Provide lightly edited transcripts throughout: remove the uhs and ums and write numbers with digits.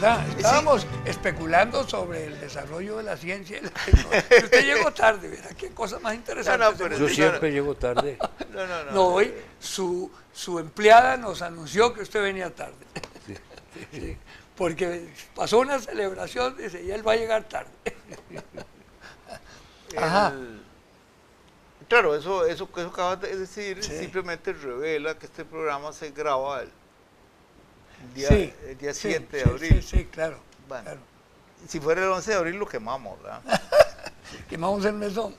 ¿verdad? Estábamos especulando sobre el desarrollo de la ciencia y la tecnología. Usted llegó tarde, ¿verdad? Qué cosa más interesante. pero Yo siempre llego tarde. No, hoy su empleada nos anunció que usted venía tarde. Sí, porque pasó una celebración, dice, y él va a llegar tarde. Ajá. Claro, eso que acabas de decir Sí. simplemente revela que este programa se graba el día, Sí, el día sí, 7 de sí, abril. Sí, claro, Bueno, claro. si fuera el 11 de abril lo quemamos, ¿verdad? Quemamos el mesón.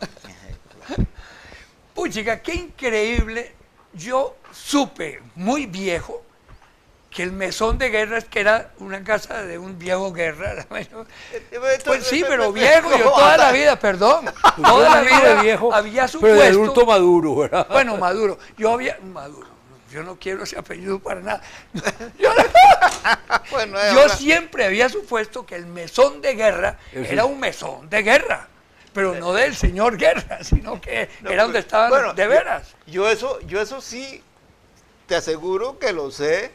Puchica, qué increíble. Yo supe, muy viejo, que el mesón de guerra es que era una casa de un viejo guerra. Pues sí, pero viejo, yo toda la vida, perdón, toda la vida viejo, había pero de supuesto. adulto maduro, ¿verdad? Bueno, Maduro, yo no quiero ese apellido para nada. Bueno, Yo siempre había supuesto que el mesón de guerra era un mesón de guerra, pero no del señor Guerra, sino que era donde estaban bueno, de veras. Yo eso sí te aseguro que lo sé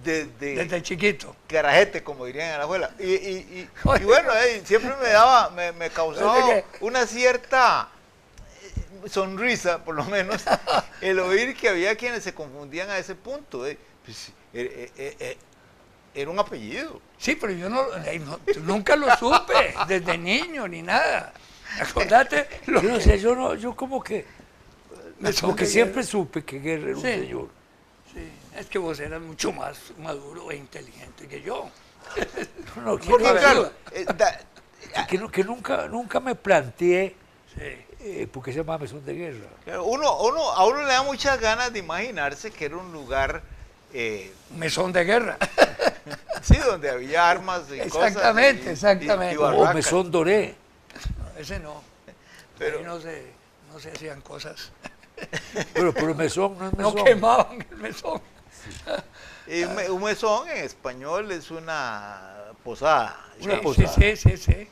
Desde chiquito. carajete, como dirían en la abuela. Y bueno, siempre me causaba una cierta sonrisa, por lo menos, el oír que había quienes se confundían a ese punto. Pues, era un apellido. Sí, pero yo nunca lo supe, desde niño ni nada. Acordate. Yo no sé, yo como que siempre supe que Guerra era un señor. Sí, es que vos eras mucho más maduro e inteligente que yo. No, Porque, claro, que nunca me planteé Sí. por qué se llama mesón de guerra. a uno le da muchas ganas de imaginarse que era un lugar, Mesón de guerra. sí, donde había armas y Exactamente, cosas. exactamente. O barracas. mesón doré. No, ese no. Pero- Ahí no se hacían cosas. Pero el mesón no es No mesón. quemaban el mesón. Y un mesón en español es una posada. Una Sí, posada. sí.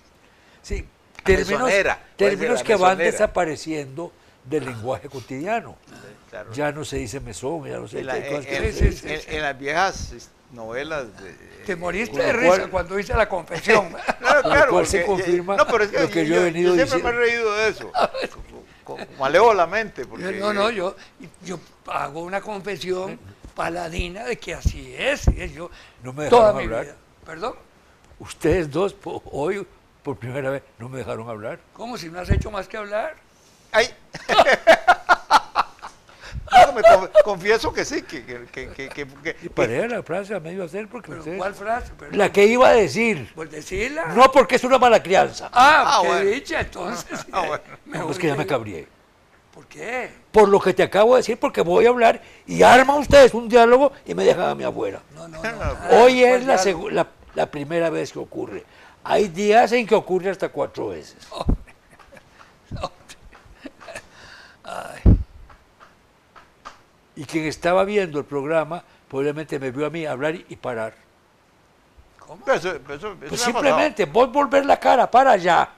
Sí, Mesonera, puede términos ser la que van mesonera. desapareciendo del lenguaje cotidiano. Claro. Ya no se dice mesón, ya no se En, dice cosas que en- no se en- dicen. en las viejas novelas Te moriste con de lo risa cual- cuando hice la confesión. Claro, Con lo cual se porque, confirma no, pero es que lo que yo he venido siempre diciendo. me he reído de eso, malévolamente, porque No, yo hago una confesión paladina de que así es. Yo No me toda dejaron mi hablar. vida. ¿Perdón? Ustedes dos hoy, por primera vez, no me dejaron hablar. ¿Cómo si no has hecho más que hablar? ay, no, confieso que sí, Y paré la frase a medio hacer porque ¿Pero ustedes... cuál frase? Perdón. La que iba a decir. Pues decirla. No porque es una mala crianza. Ah, qué bueno. dicha, entonces. Bueno. No, es que ya me cabrié. ¿Por qué? Por lo que te acabo de decir, porque voy a hablar y arman ustedes un diálogo y me dejan a mí afuera. No. Hoy ¿Cuál es diálogo? la primera vez que ocurre. Hay días en que ocurre hasta 4 veces. Ay, Y quien estaba viendo el programa probablemente me vio a mí hablar y parar. ¿cómo? eso Pues me ha simplemente vos volver la cara para allá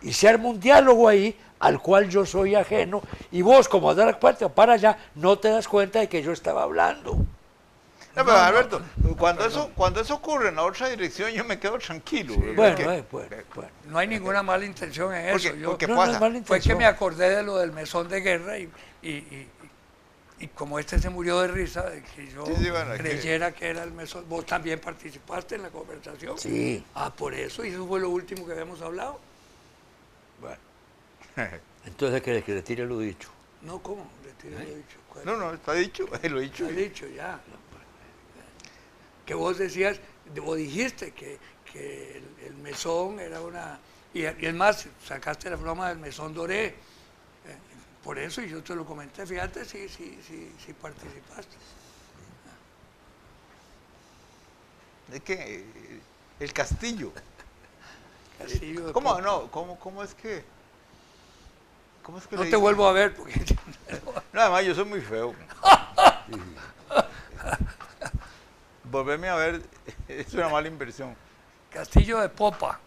y se arma un diálogo ahí al cual yo soy ajeno y vos como das la parte para allá no te das cuenta de que yo estaba hablando. No, pero Alberto, cuando eso ocurre en la otra dirección, yo me quedo tranquilo. Bueno, porque- bueno. No hay ninguna mala intención en eso. porque No, pasa. no es mala Fue que intención. me acordé de lo del mesón de guerra y como este se murió de risa, de que yo Sí, bueno, creyera que era el mesón. Vos también participaste en la conversación. Sí. Ah, por eso, y eso fue lo último que habíamos hablado. Bueno. Entonces, ¿querés que le tire lo dicho? No, ¿cómo? Retiro lo dicho. ¿Cuál? No, está dicho, lo he dicho. Lo he dicho ya. Que vos decías, vos dijiste que el mesón era una... Y es más, sacaste la broma del mesón doré. Por eso, y yo te lo comenté, fíjate si participaste. Es que el castillo. Castillo de ¿Cómo Popa. no? ¿Cómo es que? ¿Cómo es que No le te dicen? vuelvo a ver porque... No, además yo soy muy feo. Volverme a ver es una mala inversión. Castillo de Popa.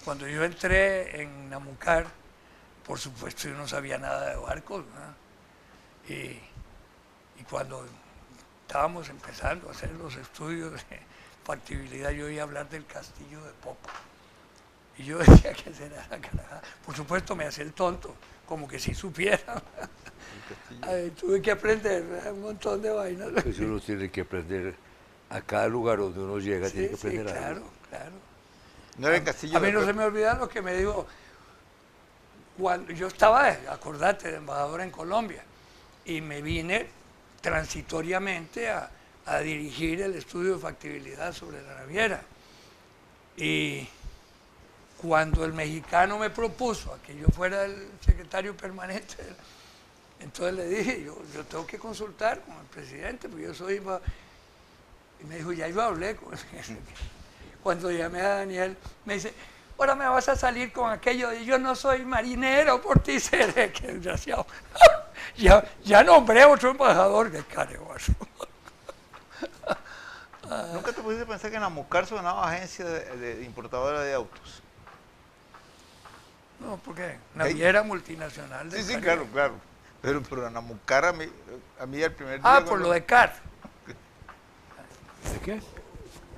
Cuando yo entré en Namucar, por supuesto yo no sabía nada de barcos, ¿verdad? Y cuando estábamos empezando a hacer los estudios de factibilidad, yo oía hablar del castillo de Popa. Y yo decía que será la carajada. Por supuesto me hacía el tonto, como que si supiera. Ay, tuve que aprender un montón de vainas. Eso uno tiene que aprender, a cada lugar donde uno llega tiene que aprender claro, algo. claro. No era el castillo A mí de no Pepe. se me olvida lo que me dijo cuando yo estaba, acordate, de embajador en Colombia, y me vine transitoriamente a dirigir el estudio de factibilidad sobre la naviera. Y cuando el mexicano me propuso a que yo fuera el secretario permanente, entonces le dije, yo tengo que consultar con el presidente, porque yo soy... Y me dijo, ya yo hablé con él. Cuando llamé a Daniel, me dice, ahora me vas a salir con aquello de yo no soy marinero, por ti seré, que desgraciado. ya nombré a otro embajador, que careguazo. ¿Nunca te pusiste a pensar que en Amucar sonaba agencia de importadora de autos? No, ¿por qué? Naviera multinacional. Sí, del claro, Caribe. claro. Pero en Amucar a mí el primer día... Por lo de CAR. ¿De qué?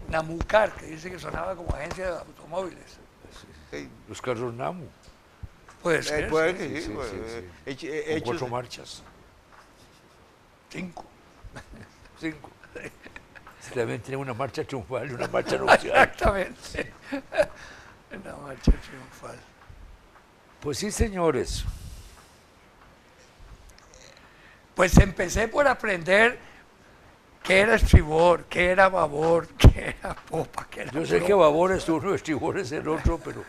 Namucar, que dice que sonaba como agencia de automóviles. Sí. Los carros Namu, Puede ser. Puede sí. que sí, sí, pues, sí. Con hechos- 4 marchas. 5. 5. También tiene una marcha triunfal y una marcha nupcial. Exactamente. Una marcha triunfal. Pues sí, señores. Pues empecé por aprender qué era estribor, qué era babor, qué era popa, qué era Yo sé que proa. babor es uno, estribor es el otro, pero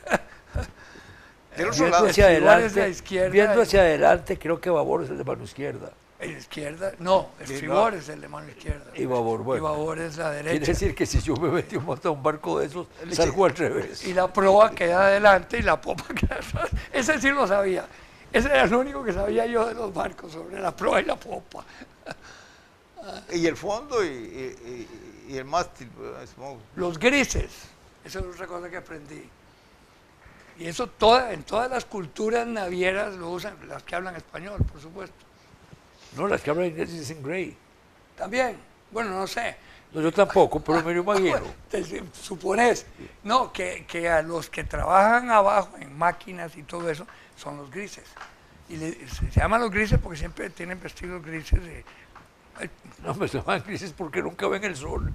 Del otro viendo lado. hacia estribor es la adelante, izquierda viendo y- hacia adelante, creo que babor es el de mano izquierda. En izquierda, no, estribor es el de mano izquierda. Y babor, bueno. Y babor es la Quiere derecha. decir que si yo me metí a un barco de esos, salgo al revés. Y la proa queda adelante y la popa queda atrás. Ese sí lo sabía. Ese era lo único que sabía yo de los barcos, sobre la proa y la popa. Y el fondo y el mástil. pues, supongo. Los grises, esa es otra cosa que aprendí. Y eso en todas las culturas navieras lo usan, las que hablan español, por supuesto. No, las que hablan inglés dicen gray. También, bueno, no sé. No, yo tampoco, pero me lo imagino. Supones, no, que a los que trabajan abajo en máquinas y todo eso son los grises. Y se llaman los grises porque siempre tienen vestidos grises. Ay, No me llaman crisis porque nunca ven el sol.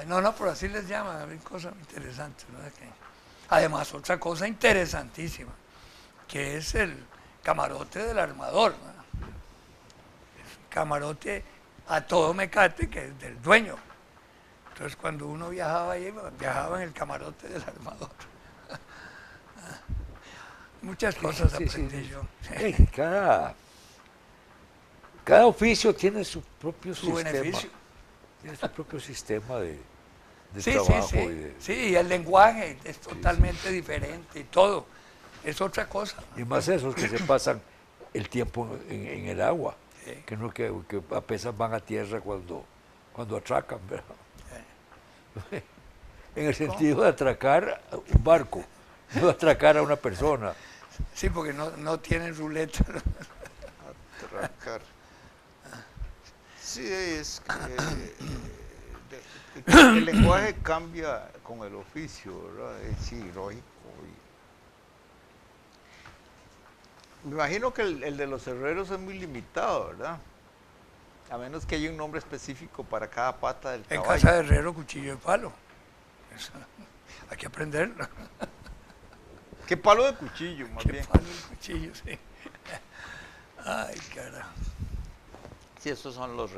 no, pero así les llaman, hay cosas interesantes. ¿No? Además, otra cosa interesantísima, que es el camarote del armador. ¿No? Es un camarote a todo mecate que es del dueño. Entonces, cuando uno viajaba ahí, viajaba en el camarote del armador. Muchas cosas Sí, sí, aprendí sí. yo. Cada oficio tiene su propio Su sistema. beneficio. Tiene su propio sistema de Sí, trabajo. sí, Y sí. de- Sí, y el lenguaje es totalmente diferente y todo. Es otra cosa. Y más esos que se pasan el tiempo en el agua, Sí. que no que apenas van a tierra cuando atracan, ¿verdad? En el sentido de atracar un barco, no de atracar a una persona. Sí, porque no tienen ruleta. Atracar. Sí, es que el lenguaje cambia con el oficio, ¿verdad? Sí, lógico. Me imagino que el de los herreros es muy limitado, ¿verdad? A menos que haya un nombre específico para cada pata del En caballo. casa de herrero, cuchillo de palo. Eso, hay que aprenderlo. ¿Qué palo de cuchillo, más Qué bien? palo el cuchillo, sí. Ay, cara. Sí, esos son los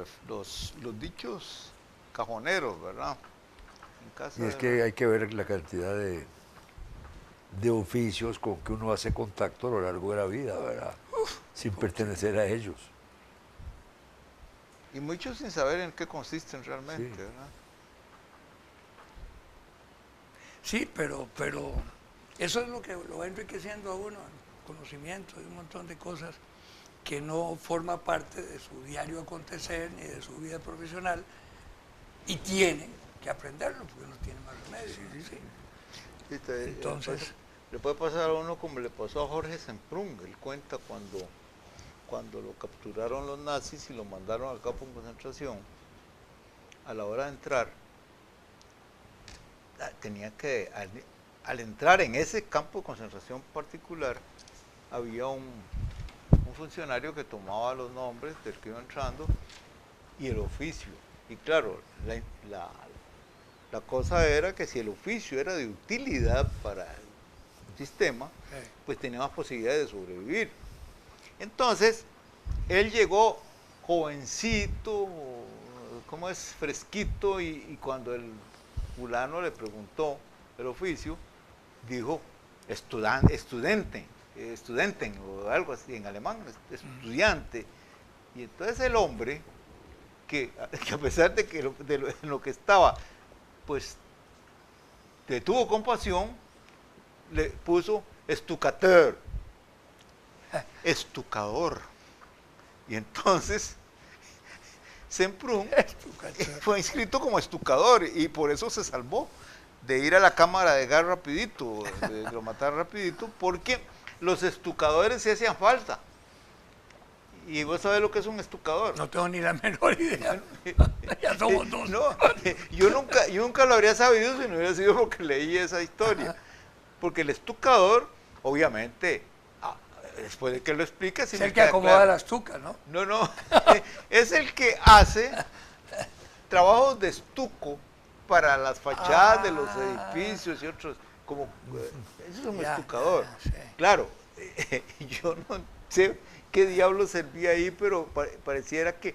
dichos cajoneros, ¿verdad? En casa Y es de- que hay que ver la cantidad de oficios con que uno hace contacto a lo largo de la vida, ¿verdad? Sin pertenecer a ellos. Y muchos sin saber en qué consisten realmente, Sí. ¿verdad? Sí, pero eso es lo que lo va enriqueciendo a uno, el conocimiento de un montón de cosas que no forma parte de su diario acontecer ni de su vida profesional y tiene que aprenderlo porque no tiene más remedio. ¿sí? Sí, Entonces- le puede pasar a uno como le pasó a Jorge Semprún. Él cuenta cuando lo capturaron los nazis y lo mandaron al campo de concentración, a la hora de entrar, tenía que, al entrar en ese campo de concentración particular, había un funcionario que tomaba los nombres del que iba entrando y el oficio. Y claro, la cosa era que si el oficio era de utilidad para el sistema, pues tenía más posibilidades de sobrevivir. Entonces, él llegó jovencito, como es fresquito, y cuando el fulano le preguntó el oficio, dijo estudenten o algo así en alemán, estudiante. Y entonces el hombre, que a pesar de que en lo que estaba, pues le tuvo compasión, le puso estucateur, estucador. Y entonces Semprún fue inscrito como estucador y por eso se salvó de ir a la cámara de gas rapidito, de lo matar rapidito, porque los estucadores se hacían falta. ¿Y vos sabés lo que es un estucador? No tengo ni la menor idea. Ya somos dos. No, yo nunca lo habría sabido si no hubiera sido porque leí esa historia. Porque el estucador, obviamente, después de que lo explique, sí es el que acomoda claro. La estuca, ¿no? No, es el que hace trabajos de estuco para las fachadas de los edificios y otros, como eso es un estucador. Sí. Claro, yo no sé qué diablo servía ahí, pero pareciera que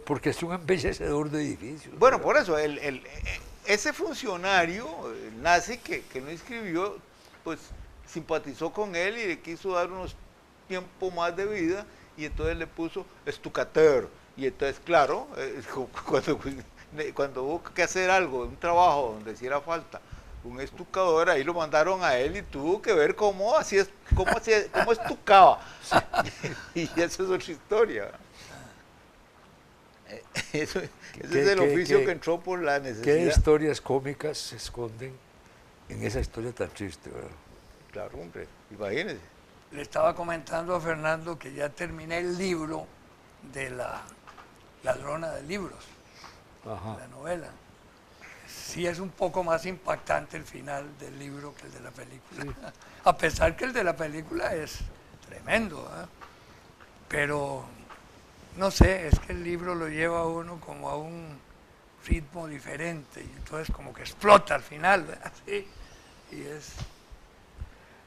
porque es un embellecedor de edificios. Bueno, ¿verdad? Por eso, ese funcionario nazi que lo inscribió, pues simpatizó con él y le quiso dar unos tiempo más de vida y entonces le puso estucateur. Y entonces, claro, cuando hubo que hacer algo, un trabajo donde hiciera falta un estucador, ahí lo mandaron a él y tuvo que ver cómo estucaba. Y eso es otra historia. Ese es el oficio que entró por la necesidad. ¿Qué historias cómicas se esconden en esa historia tan triste, verdad? Claro, hombre, imagínese. Le estaba comentando a Fernando que ya terminé el libro de la ladrona de libros, la novela. Sí es un poco más impactante el final del libro que el de la película, sí. A pesar que el de la película es tremendo, ¿eh? Pero no sé, es que el libro lo lleva a uno como a un ritmo diferente y entonces como que explota al final, ¿verdad? Sí, y es...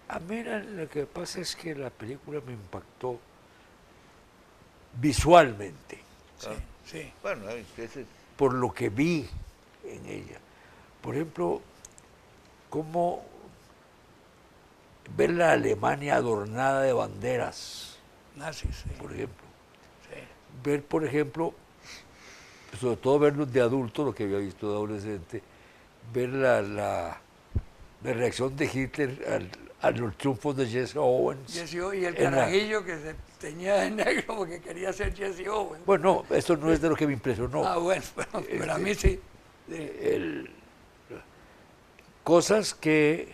A mí lo que pasa es que la película me impactó visualmente. Sí, sí. Bueno, por lo que vi en ella. Por ejemplo, cómo ver la Alemania adornada de banderas. Nazis, sí. Por ejemplo. Sí. Ver, por ejemplo, sobre todo verlos de adulto, lo que había visto de adolescente, ver la reacción de Hitler a los triunfos de Jesse Owens. Y el carajillo que se teñía de negro porque quería ser Jesse Owens. Bueno, eso no es de lo que me impresionó. Bueno, pero a mí sí. Cosas que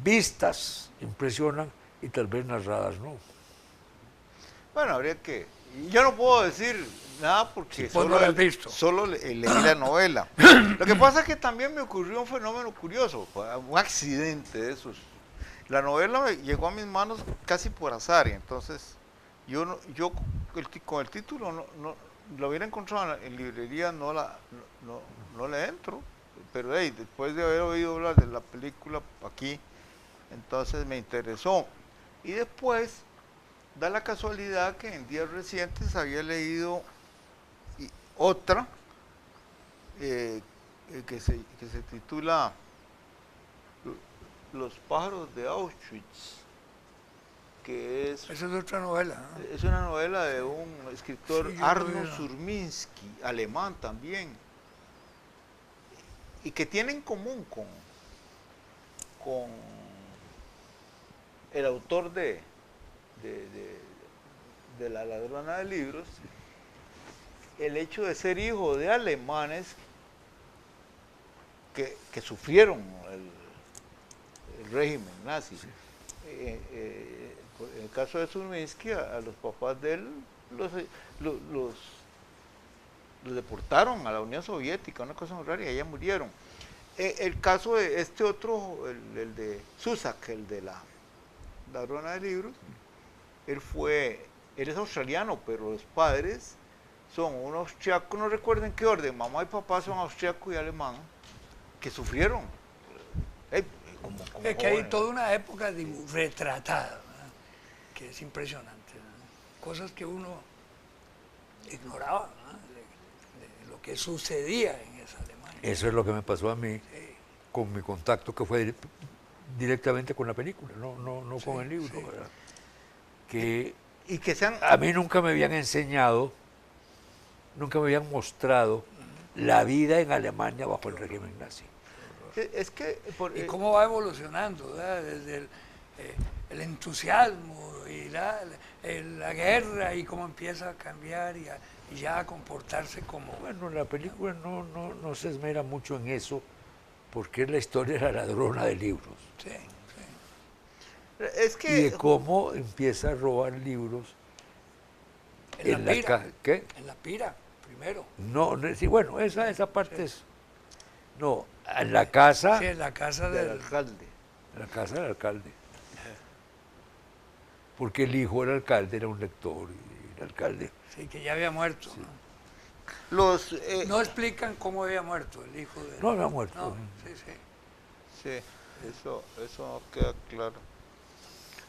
vistas impresionan y tal vez narradas no. Bueno, habría que... Yo no puedo decir nada porque solo leí la novela. Lo que pasa es que también me ocurrió un fenómeno curioso, un accidente de esos. La novela llegó a mis manos casi por azar, y entonces yo con el título no lo hubiera encontrado en librería, no le entro, pero después de haber oído hablar de la película aquí, entonces me interesó. Y después da la casualidad que en días recientes había leído otra que se titula Los pájaros de Auschwitz, que es... Esa es otra novela, ¿no? Es una novela de un escritor, sí, Arno Surminsky, alemán también, y que tiene en común con el autor de La ladrona de libros, el hecho de ser hijo de alemanes que sufrieron el régimen nazi. Sí. en el caso de Zulminsky, a los papás de él los, los, los- los deportaron a la Unión Soviética, una cosa muy rara, y allá murieron. El caso de este otro, el de Susak, el de la ladrona de libros, él es australiano, pero los padres son un austriaco, no recuerdo en qué orden, mamá y papá son austriaco y alemán, que sufrieron. Como Es que hay jóvenes. toda una época retratada, ¿verdad? Que es impresionante, ¿verdad? Cosas que uno ignoraba, ¿verdad? De lo que sucedía en esa Alemania. Eso es lo que me pasó a mí Sí, con mi contacto, que fue directamente con la película, no Sí, con el libro, sí. ¿verdad? Que Y que sean... a mí nunca me habían enseñado, nunca me habían mostrado la vida en Alemania bajo el régimen nazi. Es que... y cómo va evolucionando, ¿verdad? Desde el entusiasmo y la guerra y cómo empieza a cambiar y ya a comportarse como... Bueno, la película no se esmera mucho en eso, porque es la historia de la ladrona de libros. Sí, sí. es Y que... de cómo empieza a robar libros En la pira. ¿Qué? En la pira, primero. Sí, bueno, esa parte es... No, en la casa, Sí, en la casa del del... alcalde. en la casa del alcalde. Porque el hijo del alcalde era un lector y el alcalde... Sí, que ya había muerto. Sí. ¿No? Los... No explican cómo había muerto el hijo de... No había muerto. No, sí, sí. Sí, eso no queda claro.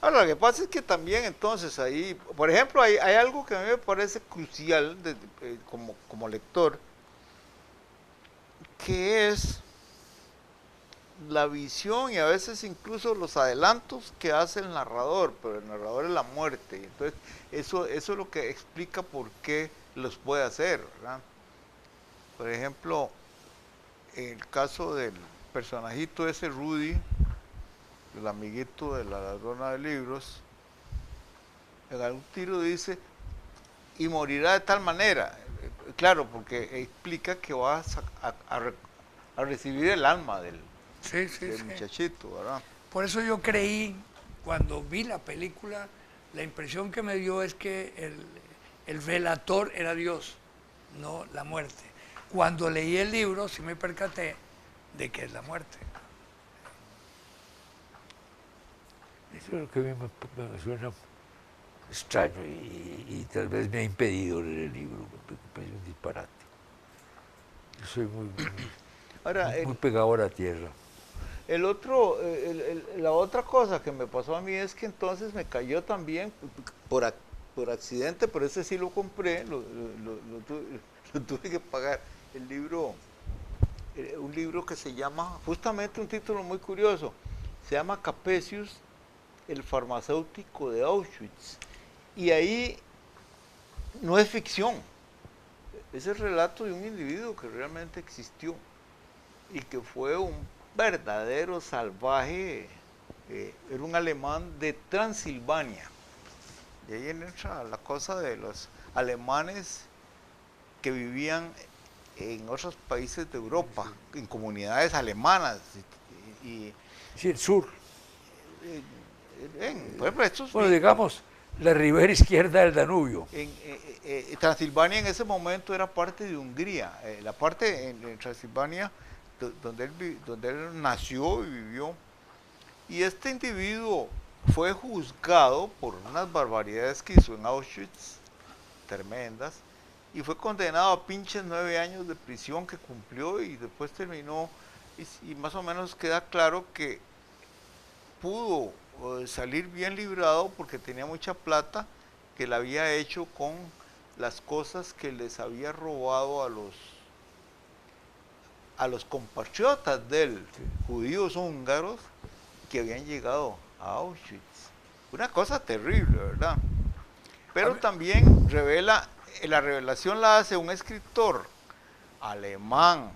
Ahora, lo que pasa es que también entonces ahí, por ejemplo, hay algo que a mí me parece crucial como lector, que es la visión y a veces incluso los adelantos que hace el narrador, pero el narrador es la muerte. Y entonces, eso es lo que explica por qué los puede hacer, ¿verdad? Por ejemplo, en el caso del personajito ese Rudy, el amiguito de la ladrona de libros, en algún tiro dice, y morirá de tal manera. Claro, porque explica que vas a recibir el alma del Sí, sí, sí. muchachito, ¿verdad? Por eso yo creí, cuando vi la película, la impresión que me dio es que el relator era Dios, no la muerte. Cuando leí el libro, sí me percaté de que es la muerte. Eso es lo que a mí me suena extraño y tal vez me ha impedido leer el libro, me parece un disparate. Yo soy Ahora, muy pegado a la tierra. el otro, la otra cosa que me pasó a mí es que entonces me cayó también por accidente, pero ese sí lo compré, lo tuve que pagar, el libro, un libro que se llama, justamente un título muy curioso, se llama Capesius, el farmacéutico de Auschwitz, y ahí no es ficción, es el relato de un individuo que realmente existió y que fue un verdadero salvaje, era un alemán de Transilvania. Y ahí entra la cosa de los alemanes que vivían en otros países de Europa, en comunidades alemanas. Sí, el sur. Por ejemplo, estos Bueno, digamos, la ribera izquierda del Danubio. Transilvania en ese momento era parte de Hungría, la parte en Transilvania donde él nació y vivió. Y este individuo fue juzgado por unas barbaridades que hizo en Auschwitz, tremendas, y fue condenado a pinches 9 años de prisión que cumplió y después terminó, y más o menos queda claro que pudo salir bien librado porque tenía mucha plata que la había hecho con las cosas que les había robado a los compatriotas de él, judíos húngaros que habían llegado a Auschwitz. Una cosa terrible, ¿verdad? Pero también la revelación la hace un escritor alemán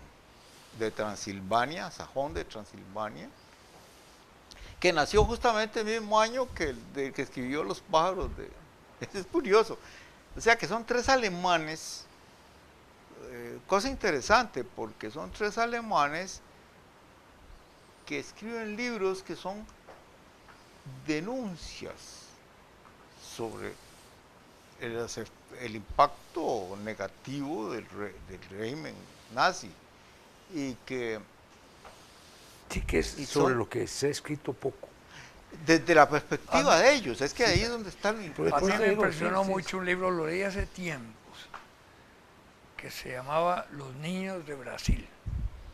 de Transilvania, sajón de Transilvania, que nació justamente el mismo año que el que escribió Los pájaros de... Es curioso. O sea que son 3 alemanes, cosa interesante, porque son 3 alemanes que escriben libros que son denuncias sobre el impacto negativo del régimen nazi y que Sí, que es sobre lo que se ha escrito poco. desde la perspectiva de ellos, es que ahí es donde está lo A mí importante. me impresionó mucho un libro, lo leí hace tiempos, que se llamaba Los niños de Brasil.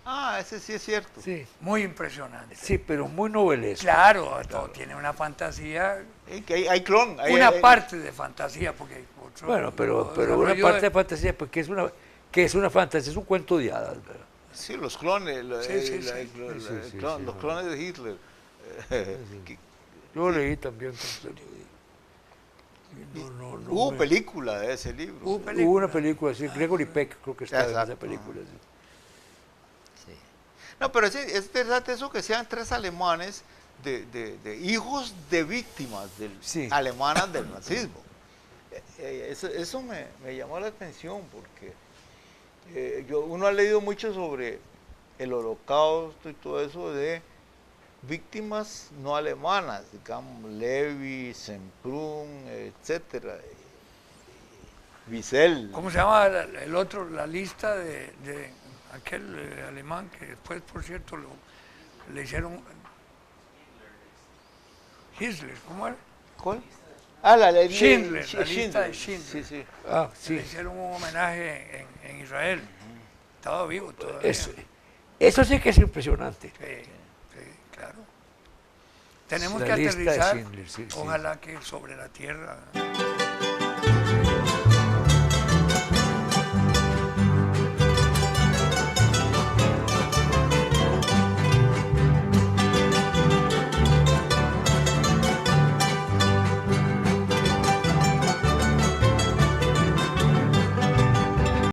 Ah, ese sí es cierto. Sí, Muy impresionante. sí, pero muy novelesco. Claro, todo tiene una fantasía, Que hay clon. una parte de fantasía, porque hay otro, Bueno, pero una desarrollo parte de fantasía, porque es una fantasía, es un cuento de hadas, ¿verdad? Sí, los clones, Sí, los clones de Hitler. Que- Yo leí también. No, Hubo me- película de ese libro. Hubo una película, sí, Gregory Peck creo que está en esa Exacto. película. Sí. Sí. No, pero es interesante eso que sean tres alemanes de hijos de víctimas Sí. alemanas del nazismo. Eso me llamó la atención porque uno ha leído mucho sobre el holocausto y todo eso de víctimas no alemanas, digamos, Levi, Semprún, etcétera, Wiesel. ¿Cómo se llama el otro? La lista de aquel alemán que después, por cierto, le hicieron... Hitler, ¿cómo era? ¿Cuál? Ah, Schindler, la lista de Schindler. Sí, sí. Ah, sí. Le hicieron un homenaje en Israel. Estaba vivo todavía. Eso sí que es impresionante. Sí, claro. Tenemos La que lista de aterrizar, Schindler, sí, sí. ojalá que sobre la tierra.